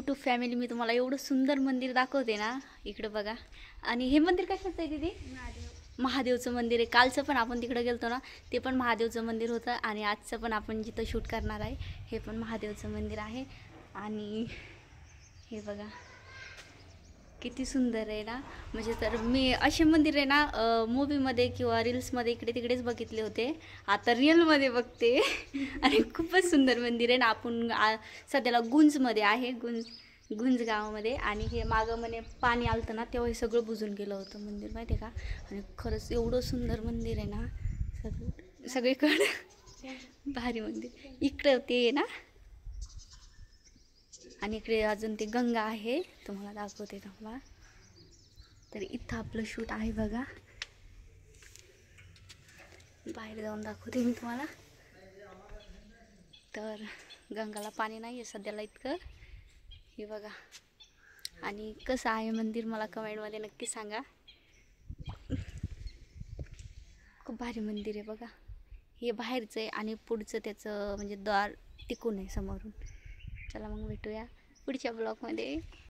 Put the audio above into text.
YouTube family, मी तुम्हाला एवढं सुंदर मंदिर दाखवते ना. इकडे बघा. आणि हे मंदिर कशाचं आहे दीदी? महादेवचं मंदिर आहे. कालचं पण आपण तिकडे गेलतो ना, ते पण महादेवचं मंदिर होतं. आणि आजचं पण आपण जिथं शूट करणार आहे हे पण महादेवचं मंदिर आहे. आणि हे बघा किती सुंदर आहे ना. म्हणजे तर मी असे मंदिर आहे ना मूवीमध्ये किंवा रील्समध्ये इकडे तिकडेच बघितले होते, आता रिअलमध्ये बघते. आणि खूपच सुंदर मंदिर आहे ना. आपण सध्याला गुंजमध्ये आहे, गुंज गावामध्ये. आणि हे मागं म्हणे पाणी आलतं ना, तेव्हा हे सगळं बुजून गेलं होतं मंदिर, माहिती आहे का. आणि खरंच एवढं सुंदर मंदिर आहे ना, सगळीकडं भारी मंदिर. इकडं ते आहे ना, आणि इकडे अजून ते गंगा आहे, तुम्हाला दाखवते थांबा. तर इथं आपलं शूट आहे बघा. बाहेर जाऊन दाखवते मी तुम्हाला. तर गंगाला पाणी नाही आहे सध्याला इतकं. हे बघा. आणि कसं आहे मंदिर मला कमेंटमध्ये नक्की सांगा. खूप भारी मंदिर आहे बघा. हे बाहेरचं आहे आणि पुढचं त्याचं म्हणजे द्वार टिकून आहे समोरून. चला मग भेटूया पुढच्या ब्लॉगमध्ये.